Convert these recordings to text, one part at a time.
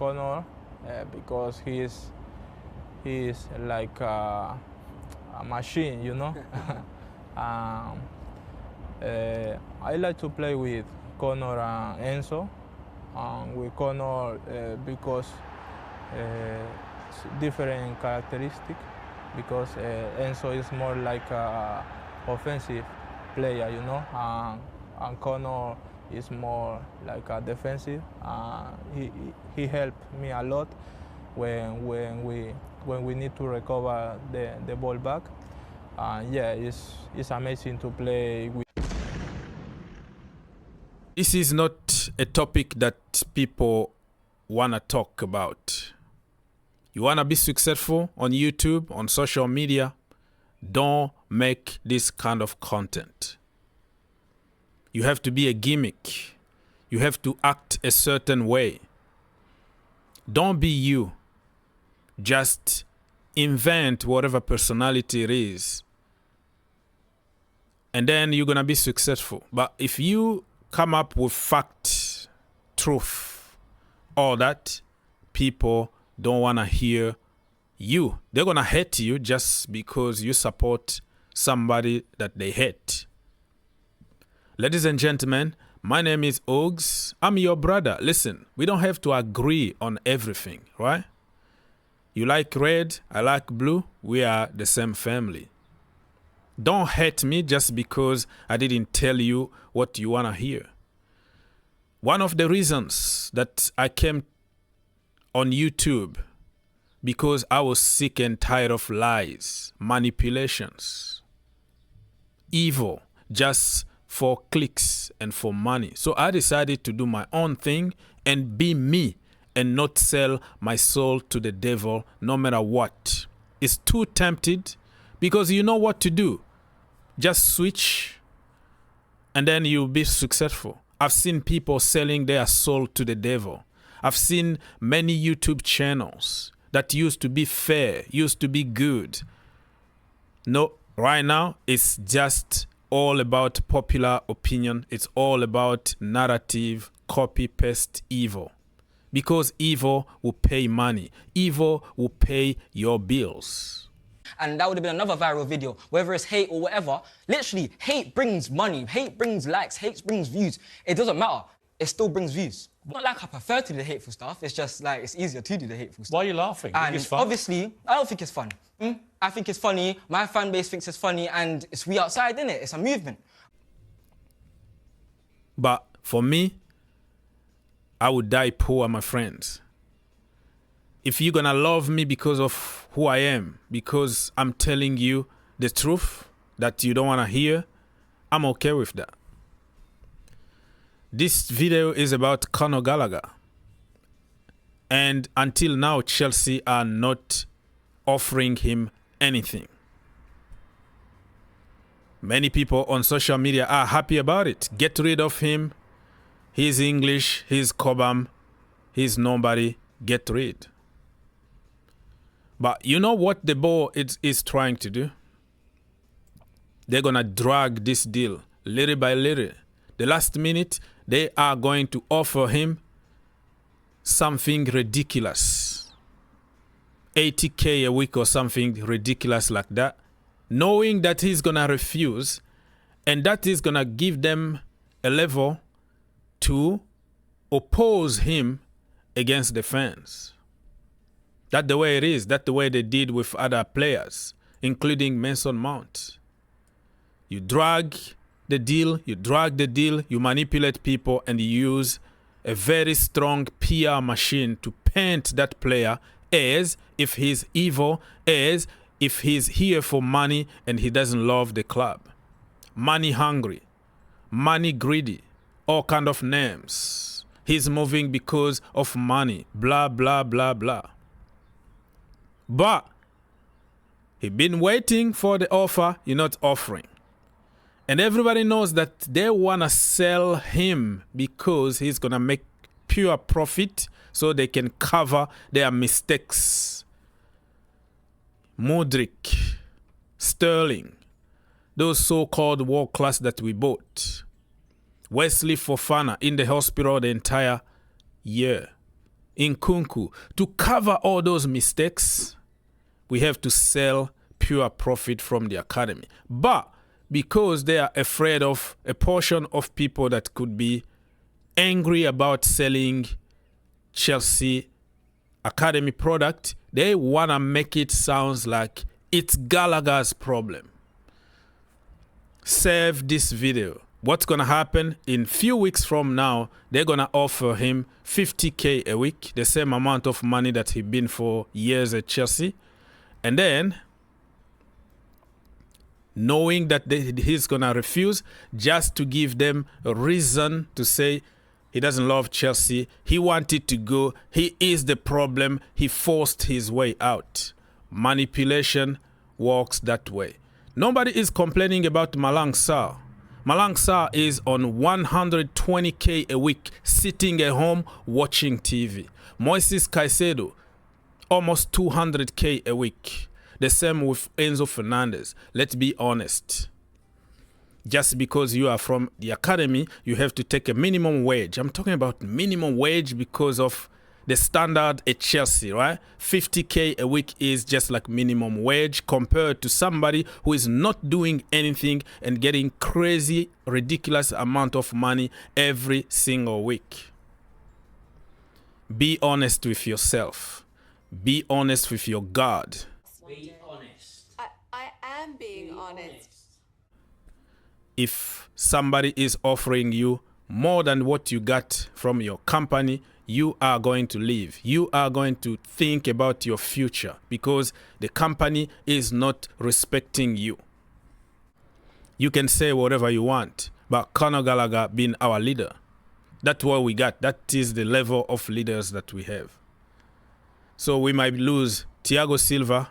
Conor because he is like a machine, you know. I like to play with Conor and Enzo, with Conor because different characteristics. Because Enzo is more like a offensive player, you know, and Conor is more like a defensive. He helped me a lot when we need to recover the ball back. Yeah, it's amazing to play with. This is not a topic that people want to talk about. You want to be successful on YouTube, on social media, don't make this kind of content. You have to be a gimmick. You have to act a certain way. Don't be you. Just invent whatever personality it is. And then you're going to be successful. But if you come up with fact, truth, all that, people don't want to hear you. They're going to hate you just because you support somebody that they hate. Ladies and gentlemen, my name is Ogs. I'm your brother. Listen, we don't have to agree on everything, right? You like red, I like blue. We are the same family. Don't hate me just because I didn't tell you what you want to hear. One of the reasons that I came on YouTube, because I was sick and tired of lies, manipulations, evil, just for clicks and for money. So I decided to do my own thing and be me and not sell my soul to the devil no matter what. It's too tempted because you know what to do. Just switch and then you'll be successful. I've seen people selling their soul to the devil. I've seen many YouTube channels that used to be fair, used to be good. No, right now it's just all about popular opinion. It's all about narrative, copy, paste, evil. Because evil will pay money. Evil will pay your bills. And that would have been another viral video, whether it's hate or whatever. Literally, hate brings money, hate brings likes, hate brings views. It doesn't matter. It still brings views. Not like I prefer to do the hateful stuff. It's just like it's easier to do the hateful stuff. Why are you laughing? And it's fun. obviously, I don't think it's fun. I think it's funny. My fan base thinks it's funny, and it's we outside, innit? It's a movement. But for me, I would die poor, my friends. If you're gonna love me because of who I am, because I'm telling you the truth that you don't wanna hear, I'm okay with that. This video is about Conor Gallagher. And until now, Chelsea are not offering him anything. Many people on social media are happy about it. Get rid of him. He's English, he's Cobham, he's nobody. Get rid. But you know what the ball is trying to do? They're going to drag this deal little by little. The last minute, they are going to offer him something ridiculous. 80K a week or something ridiculous like that. Knowing that he's going to refuse. And that is going to give them a level to oppose him against the fans. That's the way it is. That's the way they did with other players, including Mason Mount. You drag the deal, you manipulate people, and you use a very strong PR machine to paint that player as if he's evil, as if he's here for money and he doesn't love the club. Money hungry, money greedy, all kind of names. He's moving because of money, blah, blah, blah, blah. But he's been waiting for the offer you're not offering. And everybody knows that they want to sell him because he's going to make pure profit so they can cover their mistakes. Mudryk, Sterling, those so-called world class that we bought. Wesley Fofana in the hospital the entire year. Nkunku. To cover all those mistakes, we have to sell pure profit from the academy. But because they are afraid of a portion of people that could be angry about selling Chelsea academy product, they want to make it sound like it's Gallagher's problem. Save this video. What's going to happen in few weeks from now, they're going to offer him 50K a week, the same amount of money that he's been for years at Chelsea. And then, knowing that he's going to refuse, just to give them a reason to say he doesn't love Chelsea, he wanted to go, he is the problem, he forced his way out. Manipulation works that way. Nobody is complaining about Malang Sarr. Malang Sarr is on 120K a week, sitting at home watching TV. Moises Caicedo, almost 200K a week. The same with Enzo Fernandez. Let's be honest. Just because you are from the academy, you have to take a minimum wage. I'm talking about minimum wage because of the standard at Chelsea, right? 50K a week is just like minimum wage compared to somebody who is not doing anything and getting crazy, ridiculous amount of money every single week. Be honest with yourself. Be honest with your God. Be honest. I am being honest. If somebody is offering you more than what you got from your company, you are going to leave. You are going to think about your future because the company is not respecting you. You can say whatever you want, but Conor Gallagher being our leader, that's what we got. That is the level of leaders that we have. So we might lose Thiago Silva,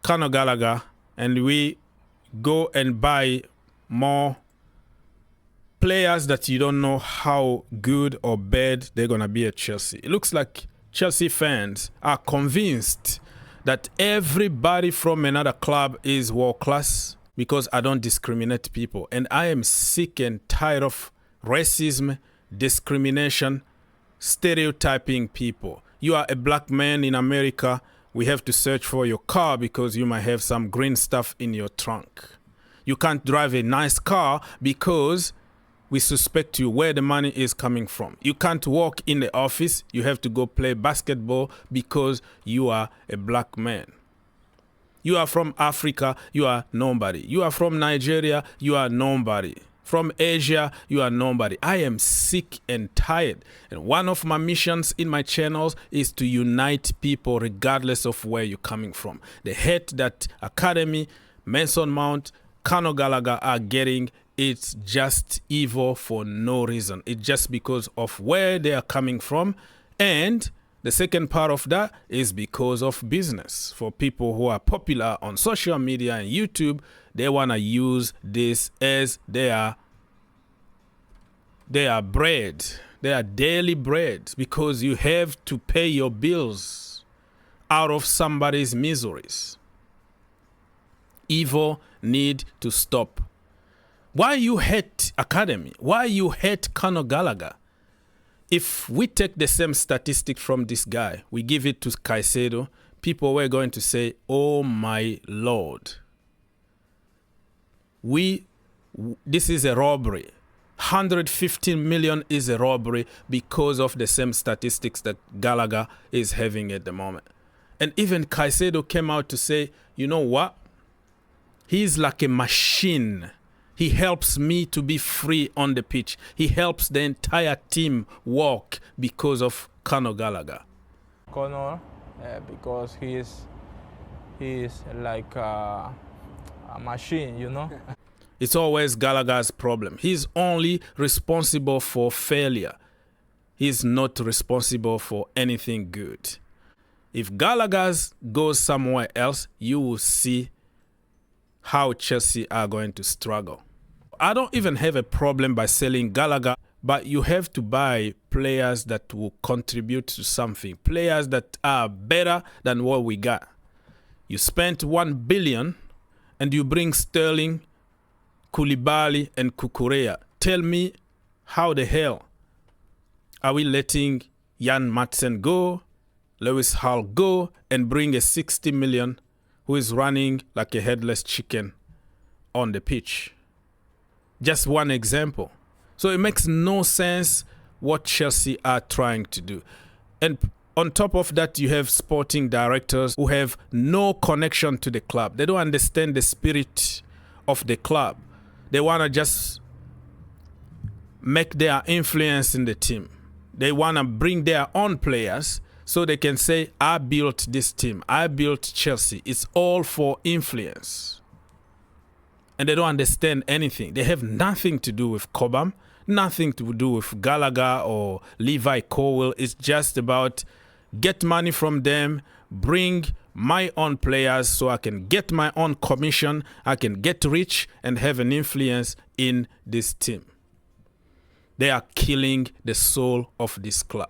Conor Gallagher, and we go and buy more players that you don't know how good or bad they're going to be at Chelsea. It looks like Chelsea fans are convinced that everybody from another club is world class because I don't discriminate people. And I am sick and tired of racism, discrimination, stereotyping people. You are a black man in America, we have to search for your car because you might have some green stuff in your trunk. You can't drive a nice car because we suspect you where the money is coming from. You can't walk in the office. You have to go play basketball because you are a black man. You are from Africa, you are nobody. You are from Nigeria, you are nobody. From Asia, you are nobody. I am sick and tired. And one of my missions in my channels is to unite people regardless of where you're coming from. The hate that Academy, Mason Mount, Conor Gallagher are getting, it's just evil for no reason. It's just because of where they are coming from. And the second part of that is because of business. For people who are popular on social media and YouTube, they want to use this as their bread, their daily bread, because you have to pay your bills out of somebody's miseries. Evil need to stop. Why you hate Academy? Why you hate Conor Gallagher? If we take the same statistic from this guy, we give it to Caicedo, people were going to say, oh my Lord. This is a robbery. 115 million is a robbery because of the same statistics that Gallagher is having at the moment. And even Caicedo came out to say, you know what? He's like a machine. He helps me to be free on the pitch. He helps the entire team work because of Conor Gallagher. Conor, because he is like a machine, you know. It's always Gallagher's problem. He's only responsible for failure. He's not responsible for anything good. If Gallagher goes somewhere else, you will see how Chelsea are going to struggle. I don't even have a problem by selling Gallagher, but you have to buy players that will contribute to something, players that are better than what we got. You spent 1 billion and you bring Sterling, Koulibaly and Cucurella. Tell me how the hell are we letting Jan Madsen go, Lewis Hall go, and bring a 60 million who is running like a headless chicken on the pitch. Just one example. So it makes no sense what Chelsea are trying to do. And on top of that, you have sporting directors who have no connection to the club. They don't understand the spirit of the club. They want to just make their influence in the team. They want to bring their own players so they can say, I built this team. I built Chelsea. It's all for influence. And they don't understand anything. They have nothing to do with Cobham, nothing to do with Gallagher or Levi Colwill. It's just about get money from them, bring my own players so I can get my own commission, I can get rich and have an influence in this team. They are killing the soul of this club.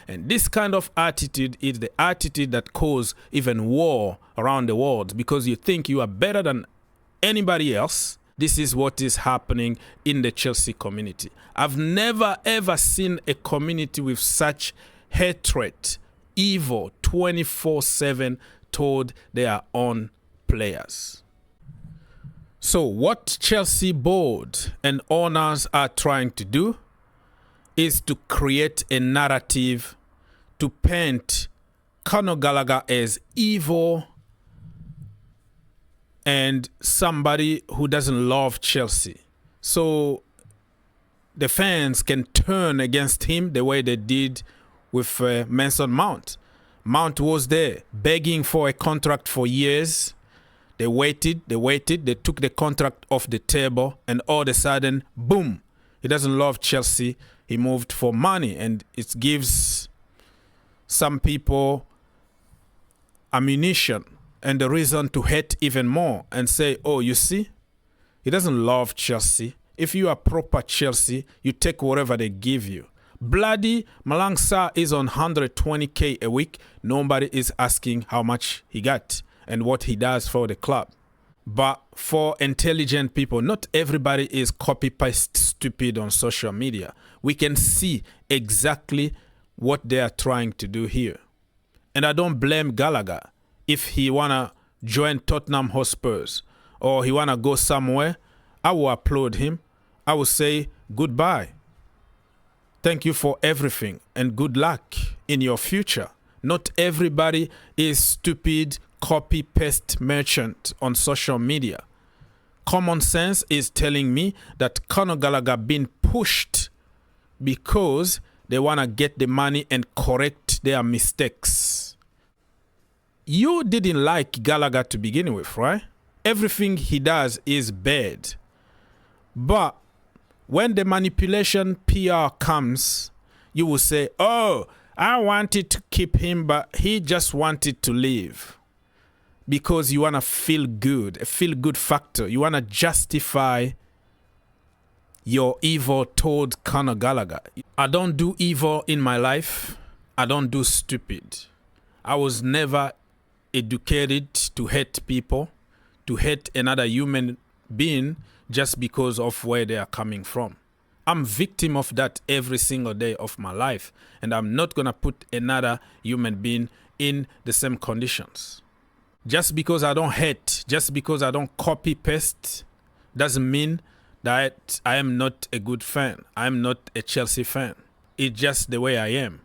And this kind of attitude is the attitude that causes even war around the world, because you think you are better than anybody else. This is what is happening in the Chelsea community. I've never ever seen a community with such hatred, evil, 24/7 toward their own players. So what Chelsea board and owners are trying to do is to create a narrative to paint Conor Gallagher as evil and somebody who doesn't love Chelsea. So the fans can turn against him the way they did with Mason Mount. Mount was there begging for a contract for years. They waited, they took the contract off the table, and all of a sudden, boom, he doesn't love Chelsea. He moved for money, and it gives some people ammunition and the reason to hate even more and say, oh, you see, he doesn't love Chelsea. If you are proper Chelsea, you take whatever they give you. Bloody Malang Sarr is on 120k a week. Nobody is asking how much he got and what he does for the club. But for intelligent people, not everybody is copy-paste stupid on social media. We can see exactly what they are trying to do here. And I don't blame Gallagher. If he want to join Tottenham Hotspurs or he want to go somewhere, I will applaud him. I will say goodbye. Thank you for everything and good luck in your future. Not everybody is stupid copy-paste merchant on social media. Common sense is telling me that Conor Gallagher been pushed because they want to get the money and correct their mistakes. You didn't like Gallagher to begin with, right? Everything he does is bad. But when the manipulation PR comes, you will say, oh, I wanted to keep him, but he just wanted to leave. Because you want to feel good, a feel-good factor. You want to justify your evil toward Conor Gallagher. I don't do evil in my life. I don't do stupid. I was never educated to hate people, to hate another human being just because of where they are coming from. I'm victim of that every single day of my life, and I'm not going to put another human being in the same conditions. Just because I don't hate, just because I don't copy-paste, doesn't mean that I am not a good fan. I am not a Chelsea fan. It's just the way I am.